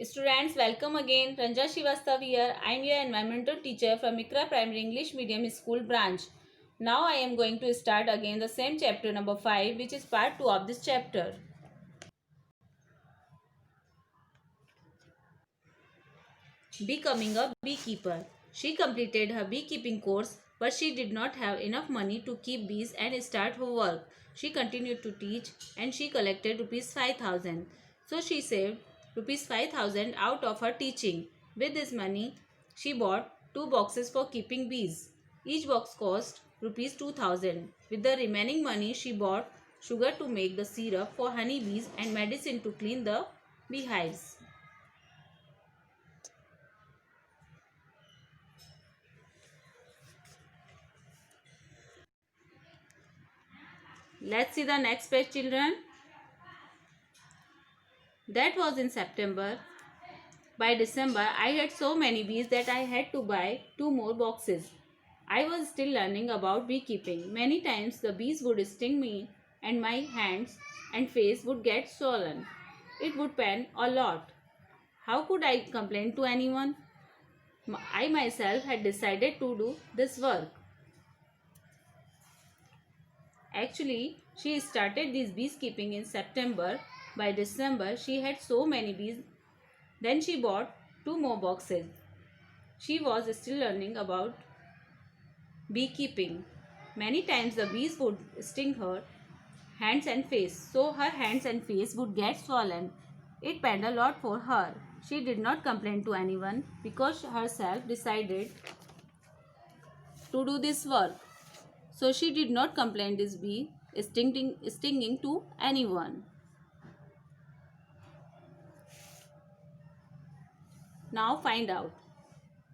Students, welcome again. Ranja Shivastav here. I am your environmental teacher from Ikra Primary English Medium School branch. Now I am going to start again the same chapter number 5, which is part 2 of this chapter. Becoming a beekeeper. She completed her beekeeping course, but she did not have enough money to keep bees and start her work. She continued to teach and she collected rupees 5,000. So she saved rupees 5,000 out of her teaching. With this money, she bought two boxes for keeping bees. Each box cost rupees 2,000. With the remaining money, she bought sugar to make the syrup for honey bees and medicine to clean the beehives. Let's see the next page, children. That was in September. By December, I had so many bees that I had to buy two more boxes. I was still learning about beekeeping. Many times the bees would sting me and my hands and face would get swollen. It would pain a lot. How could I complain to anyone? I myself had decided to do this work. Actually, she started this beekeeping in September. By December, she had so many bees. Then she bought two more boxes. She was still learning about beekeeping. Many times the bees would sting her hands and face, so her hands and face would get swollen. It pained a lot for her. She did not complain to anyone because herself decided to do this work. So she did not complain this bee stinging to anyone. Now find out,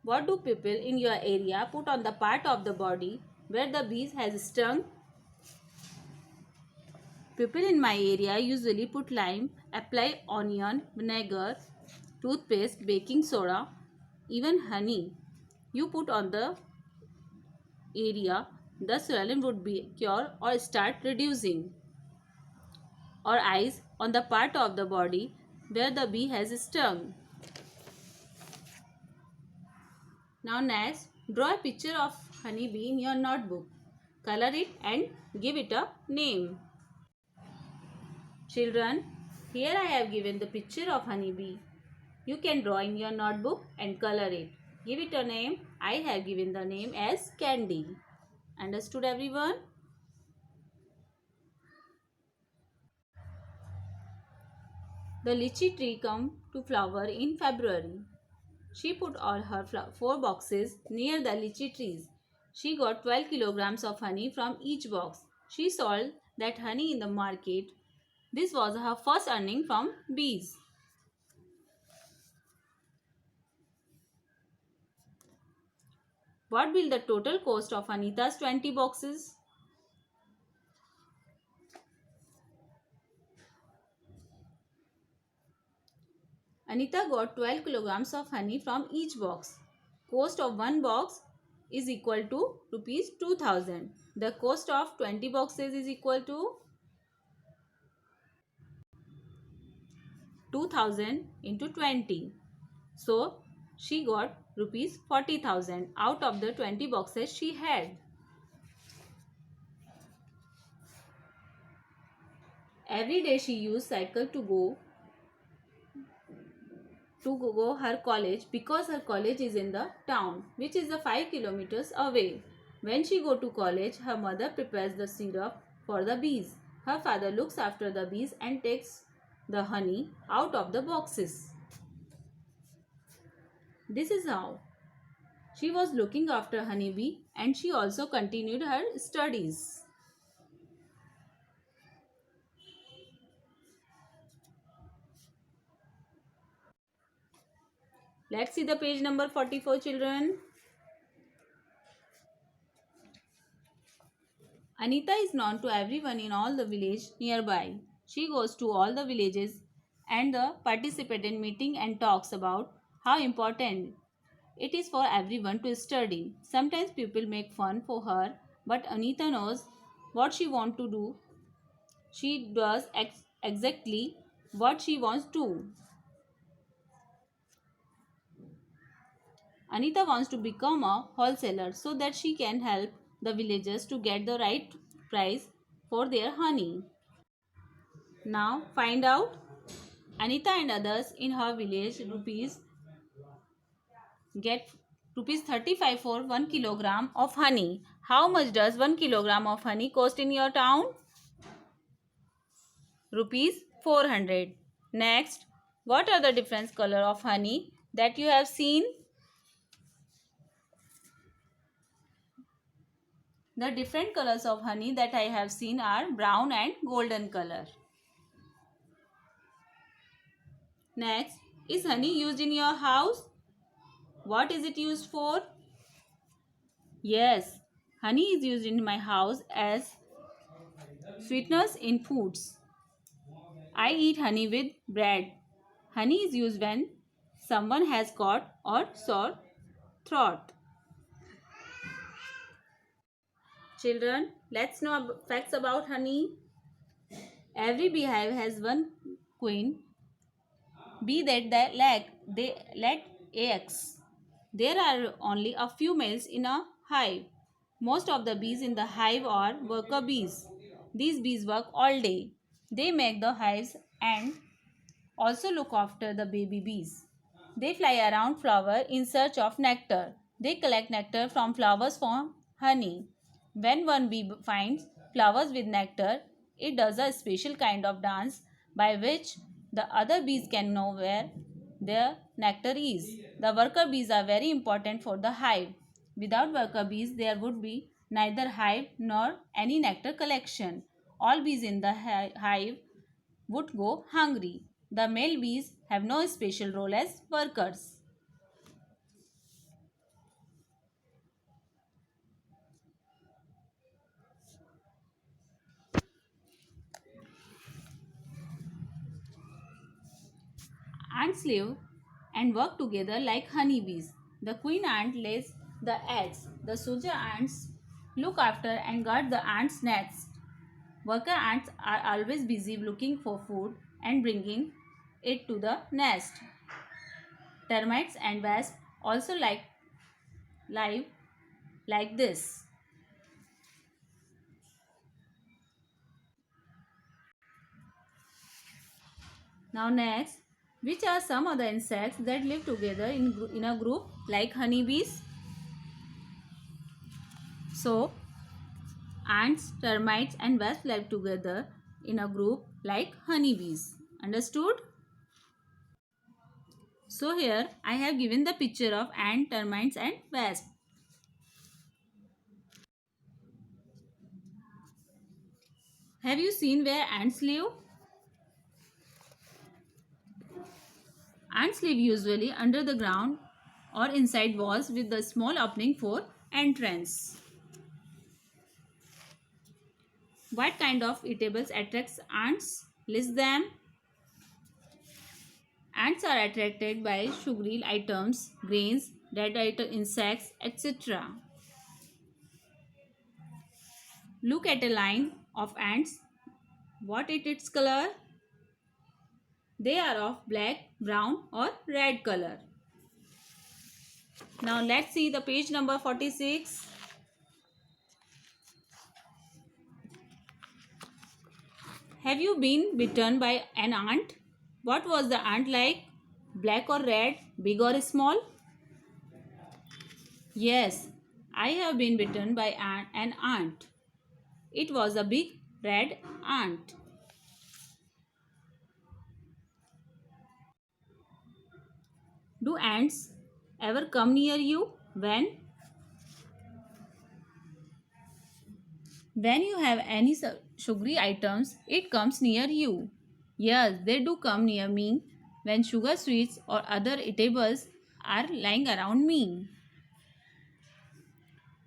what do people in your area put on the part of the body where the bees has stung? People in my area usually put lime, apply onion, vinegar, toothpaste, baking soda, even honey. You put on the area, the swelling would be cure or start reducing. Or eyes on the part of the body where the bee has stung. Now next, draw a picture of honeybee in your notebook. Color it and give it a name. Children, here I have given the picture of honeybee. You can draw in your notebook and color it. Give it a name. I have given the name as Candy. Understood, everyone? The lychee tree come to flower in February. She put all her 4 boxes near the lychee trees. She got 12 kilograms of honey from each box. She sold that honey in the market. This was her first earning from bees. What will the total cost of Anita's 20 boxes? Anita got 12 kilograms of honey from each box. Cost of one box is equal to rupees 2000. The cost of 20 boxes is equal to 2000 into 20. So she got rupees 40,000 out of the 20 boxes she had. Every day she used cycle to go her college because her college is in the town, which is the 5 kilometers away. When she go to college, her mother prepares the syrup for the bees. Her father looks after the bees and takes the honey out of the boxes. This is how she was looking after honeybee, and she also continued her studies. Let's see the page number 44, children. Anita is known to everyone in all the village nearby. She goes to all the villages and participate in meeting and talks about how important it is for everyone to study. Sometimes people make fun for her, but Anita knows what she wants to do. She does exactly what she wants to. Anita wants to become a wholesaler so that she can help the villagers to get the right price for their honey. Now find out. Anita and others in her village get rupees 35 for 1 kilogram of honey. How much does 1 kilogram of honey cost in your town? Rupees 400. Next, what are the different color of honey that you have seen? The different colors of honey that I have seen are brown and golden color. Next, is honey used in your house? What is it used for? Yes, honey is used in my house as sweeteners in foods. I eat honey with bread. Honey is used when someone has got or sore throat. Children, let's know facts about honey. Every beehive has one queen bee that they let eggs. There are only a few males in a hive. Most of the bees in the hive are worker bees. These bees work all day. They make the hives and also look after the baby bees. They fly around flowers in search of nectar. They collect nectar from flowers for honey. When one bee finds flowers with nectar, it does a special kind of dance by which the other bees can know where their nectar is. The worker bees are very important for the hive. Without worker bees, there would be neither hive nor any nectar collection. All bees in the hive would go hungry. The male bees have no special role as workers. Ants live and work together like honeybees. The queen ant lays the eggs. The soldier ants look after and guard the ants' nests. Worker ants are always busy looking for food and bringing it to the nest. Termites and wasps also live like this. Now next, which are some other insects that live together in a group like honeybees? So, ants, termites and wasps live together in a group like honeybees. Understood? So here I have given the picture of ant, termites and wasp. Have you seen where ants live? Ants live usually under the ground or inside walls with a small opening for entrance. What kind of eatables attracts ants? List them. Ants are attracted by sugary items, grains, dead insects, etc. Look at a line of ants. What is its color? They are of black, brown or red color. Now let's see the page number 46. Have you been bitten by an ant? What was the ant like? Black or red? Big or small? Yes, I have been bitten by an ant. It was a big red ant. Do ants ever come near you? When you have any sugary items, it comes near you. Yes, they do come near me when sugar sweets or other eatables are lying around me.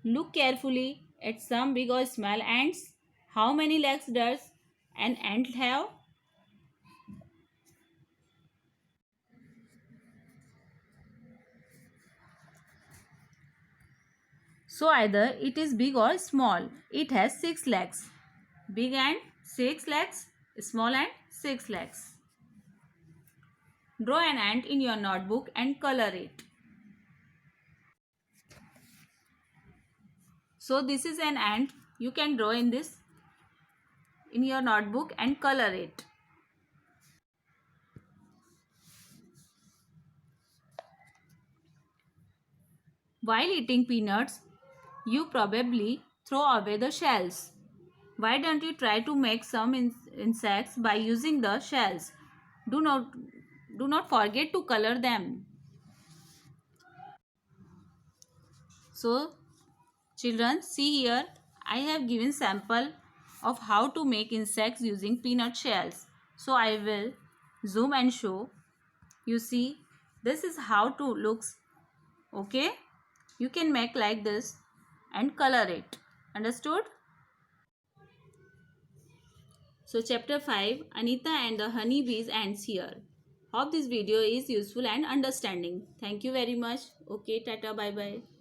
Look carefully at some big or small ants. How many legs does an ant have? So either it is big or small. It has 6 legs. Big ant 6 legs, small ant 6 legs. Draw an ant in your notebook and color it. So this is an ant. You can draw in this in your notebook and color it. While eating peanuts, you probably throw away the shells. Why don't you try to make some insects by using the shells? Do not forget to color them. So children, see here, I have given sample of how to make insects using peanut shells. So I will zoom and show. You see, this is how to looks. Okay, you can make like this and color it. Understood? So chapter 5, Anita and the honeybees ants here. Hope this video is useful and understanding. Thank you very much. Okay, tata, bye bye.